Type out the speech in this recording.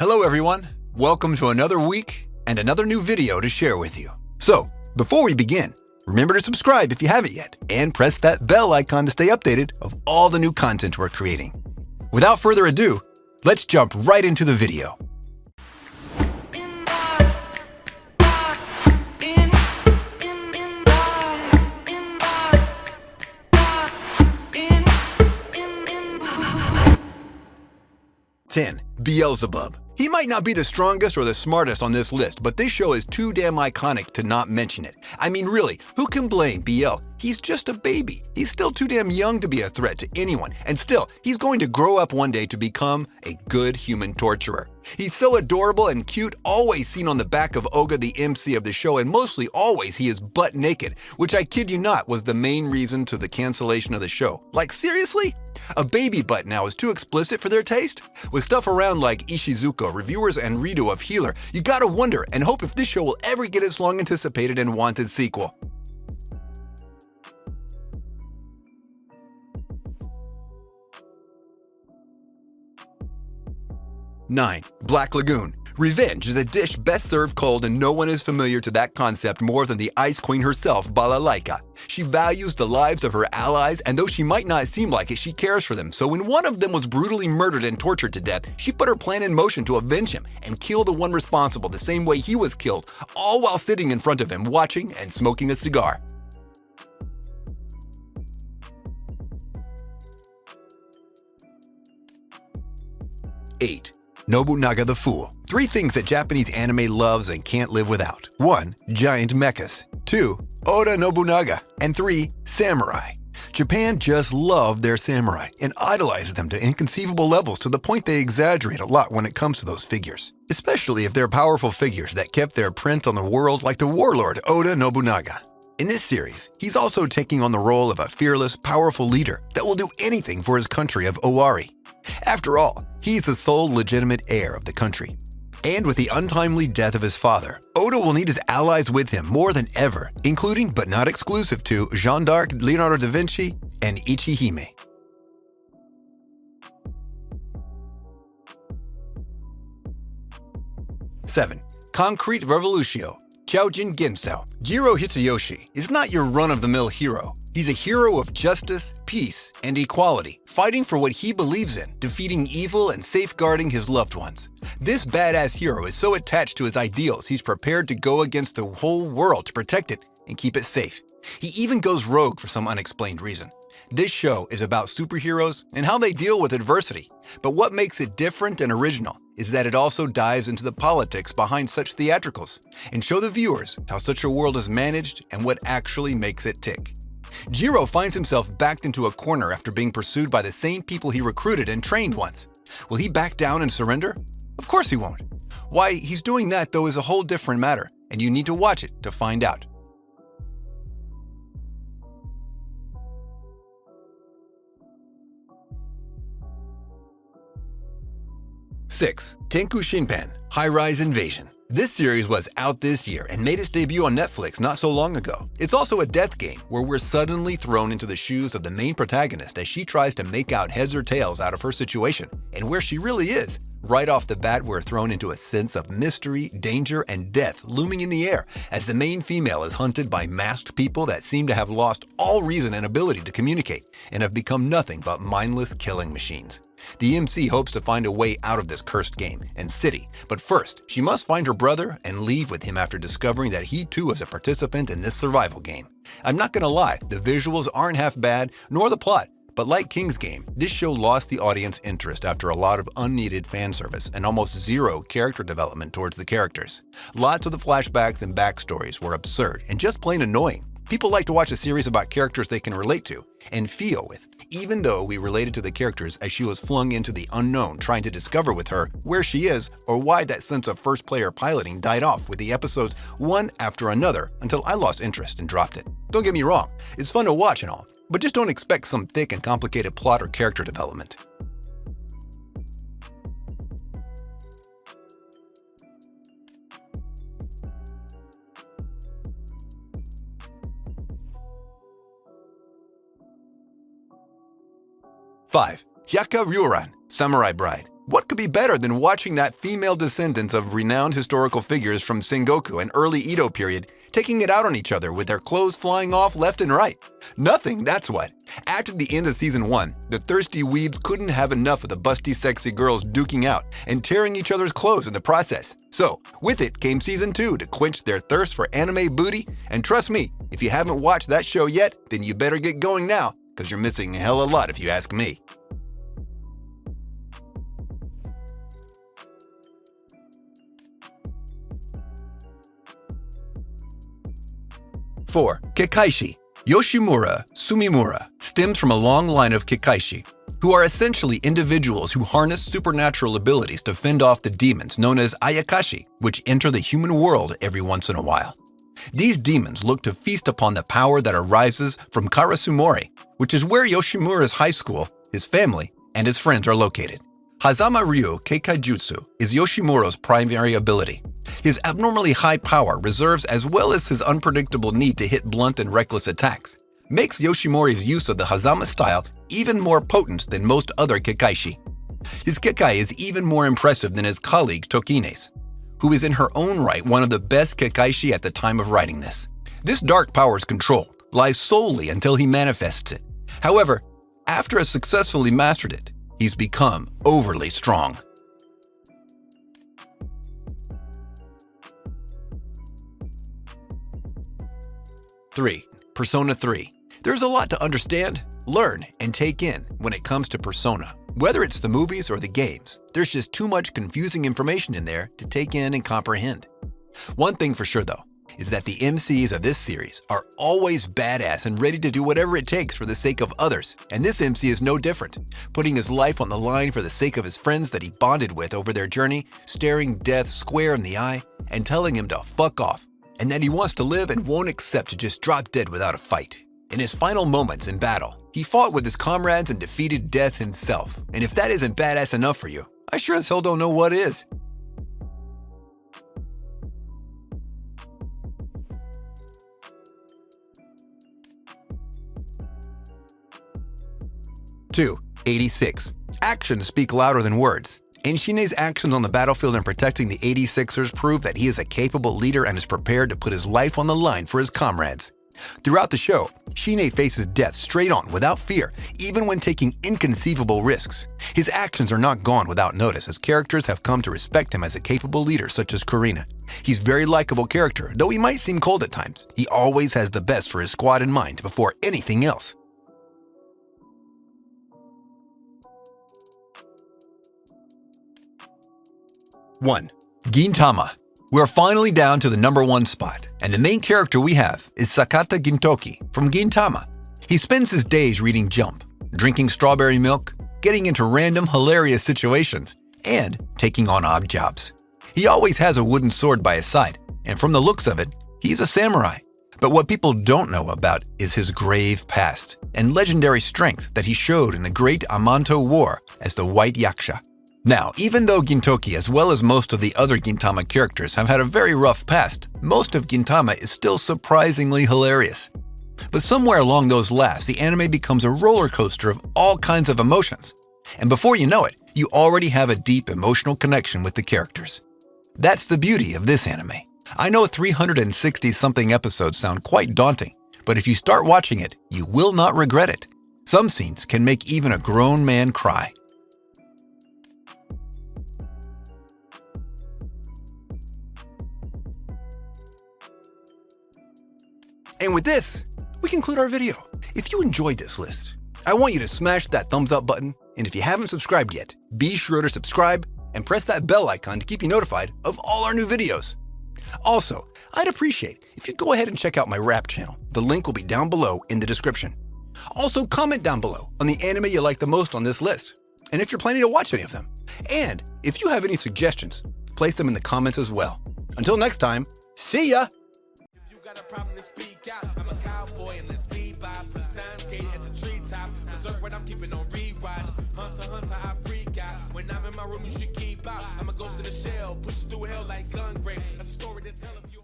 Hello everyone, welcome to another week and another new video to share with you. So, before we begin, remember to subscribe if you haven't yet, and press that bell icon to stay updated of all the new content we're creating. Without further ado, let's jump right into the video. "10. Beelzebub. He might not be the strongest or the smartest on this list, but this show is too damn iconic to not mention it. I mean, really, who can blame Biel? He's just a baby. He's still too damn young to be a threat to anyone, and still, he's going to grow up one day to become a good human torturer. He's so adorable and cute, always seen on the back of Olga, the MC of the show, and mostly always he is butt naked, which I kid you not was the main reason to the cancellation of the show. Like, seriously? A baby butt now is too explicit for their taste? With stuff around like Ishizuka, reviewers, and Rido of Healer, you gotta wonder and hope if this show will ever get its long anticipated and wanted sequel. 9. Black Lagoon. Revenge is a dish best served cold, and no one is familiar to that concept more than the Ice Queen herself, Balalaika. She values the lives of her allies, and though she might not seem like it, she cares for them. So when one of them was brutally murdered and tortured to death, she put her plan in motion to avenge him and kill the one responsible the same way he was killed, all while sitting in front of him watching and smoking a cigar. 8. Nobunaga the Fool. 3 things that Japanese anime loves and can't live without. 1. Giant mechas. 2. Oda Nobunaga. And 3. Samurai. Japan just loved their samurai and idolizes them to inconceivable levels, to the point they exaggerate a lot when it comes to those figures. Especially if they're powerful figures that kept their print on the world, like the warlord Oda Nobunaga. In this series, he's also taking on the role of a fearless, powerful leader that will do anything for his country of Owari. After all, he's the sole legitimate heir of the country. And with the untimely death of his father, Oda will need his allies with him more than ever, including but not exclusive to Jeanne d'Arc, Leonardo da Vinci, and Ichihime. 7. Concrete Revolutio. Choujin Gensou. Jiro Hitsuyoshi is not your run-of-the-mill hero. He's a hero of justice, peace, and equality, fighting for what he believes in, defeating evil and safeguarding his loved ones. This badass hero is so attached to his ideals, he's prepared to go against the whole world to protect it and keep it safe. He even goes rogue for some unexplained reason. This show is about superheroes and how they deal with adversity. But what makes it different and original is that it also dives into the politics behind such theatricals and show the viewers how such a world is managed and what actually makes it tick. Jiro finds himself backed into a corner after being pursued by the same people he recruited and trained once. Will he back down and surrender? Of course he won't. Why he's doing that, though, is a whole different matter, and you need to watch it to find out. 6. Tenku Shinpan, High-Rise Invasion. This series was out this year and made its debut on Netflix not so long ago. It's also a death game where we're suddenly thrown into the shoes of the main protagonist as she tries to make out heads or tails out of her situation and where she really is. Right off the bat, we're thrown into a sense of mystery, danger, and death looming in the air as the main female is hunted by masked people that seem to have lost all reason and ability to communicate and have become nothing but mindless killing machines. The MC hopes to find a way out of this cursed game and city, but first, she must find her brother and leave with him after discovering that he too is a participant in this survival game. I'm not gonna lie, the visuals aren't half bad, nor the plot, but like King's Game, this show lost the audience interest after a lot of unneeded fan service and almost zero character development towards the characters. Lots of the flashbacks and backstories were absurd and just plain annoying. People like to watch a series about characters they can relate to and feel with, even though we related to the characters as she was flung into the unknown, trying to discover with her where she is or why that sense of first-player piloting died off with the episodes one after another until I lost interest and dropped it. Don't get me wrong, it's fun to watch and all, but just don't expect some thick and complicated plot or character development. 5. Hyaka Ryuran, Samurai Bride. What could be better than watching that female descendants of renowned historical figures from Sengoku and early Edo period taking it out on each other with their clothes flying off left and right? Nothing, that's what. After the end of season 1, the thirsty weebs couldn't have enough of the busty sexy girls duking out and tearing each other's clothes in the process. So, with it came season 2 to quench their thirst for anime booty, and trust me, if you haven't watched that show yet, then you better get going now, because you're missing a hell of a lot if you ask me. 4. Kekkaishi. Yoshimura Sumimura stems from a long line of Kekkaishi, who are essentially individuals who harness supernatural abilities to fend off the demons known as Ayakashi, which enter the human world every once in a while. These demons look to feast upon the power that arises from Karasumori, which is where Yoshimura's high school, his family, and his friends are located. Hazama Ryu Keikaijutsu is Yoshimura's primary ability. His abnormally high power reserves, as well as his unpredictable need to hit blunt and reckless attacks, makes Yoshimori's use of the Hazama style even more potent than most other Kekkaishi. His Kekkai is even more impressive than his colleague Tokine's, who is in her own right one of the best Kekkaishi at the time of writing this. This dark power's control lies solely until he manifests it. However, after has successfully mastered it, he's become overly strong. 3. Persona 3. There's a lot to understand, learn, and take in when it comes to Persona. Whether it's the movies or the games, there's just too much confusing information in there to take in and comprehend. One thing for sure though, is that the MCs of this series are always badass and ready to do whatever it takes for the sake of others, and this MC is no different, putting his life on the line for the sake of his friends that he bonded with over their journey, staring death square in the eye and telling him to fuck off, and that he wants to live and won't accept to just drop dead without a fight. In his final moments in battle, he fought with his comrades and defeated death himself, and if that isn't badass enough for you, I sure as hell don't know what is. 2. 86. Actions speak louder than words. Enshine's actions on the battlefield and protecting the 86ers prove that he is a capable leader and is prepared to put his life on the line for his comrades. Throughout the show, Shine faces death straight on without fear, even when taking inconceivable risks. His actions are not gone without notice as characters have come to respect him as a capable leader such as Kurina. He's a very likable character, though he might seem cold at times. He always has the best for his squad in mind before anything else. 1. Gintama. We're finally down to the number 1 spot, and the main character we have is Sakata Gintoki from Gintama. He spends his days reading Jump, drinking strawberry milk, getting into random hilarious situations, and taking on odd jobs. He always has a wooden sword by his side, and from the looks of it, he's a samurai. But what people don't know about is his grave past and legendary strength that he showed in the Great Amanto War as the White Yaksha. Now, even though Gintoki, as well as most of the other Gintama characters, have had a very rough past, most of Gintama is still surprisingly hilarious. But somewhere along those laughs, the anime becomes a roller coaster of all kinds of emotions. And before you know it, you already have a deep emotional connection with the characters. That's the beauty of this anime. I know 360-something episodes sound quite daunting, but if you start watching it, you will not regret it. Some scenes can make even a grown man cry. And with this, we conclude our video. If you enjoyed this list, I want you to smash that thumbs up button, and if you haven't subscribed yet, be sure to subscribe and press that bell icon to keep you notified of all our new videos. Also, I'd appreciate if you go ahead and check out my rap channel. The link will be down below in the description. Also, comment down below on the anime you like the most on this list, and if you're planning to watch any of them. And if you have any suggestions, place them in the comments as well. Until next time, see ya! Got a problem to speak out. I'm a cowboy and let's be by. Put Stein skate at the treetop. Berserk what I'm keeping on rewatch. Hunter, I freak out. When I'm in my room, you should keep out. I'm a ghost in the shell. Push you through hell like gun grape. That's a story to tell if you.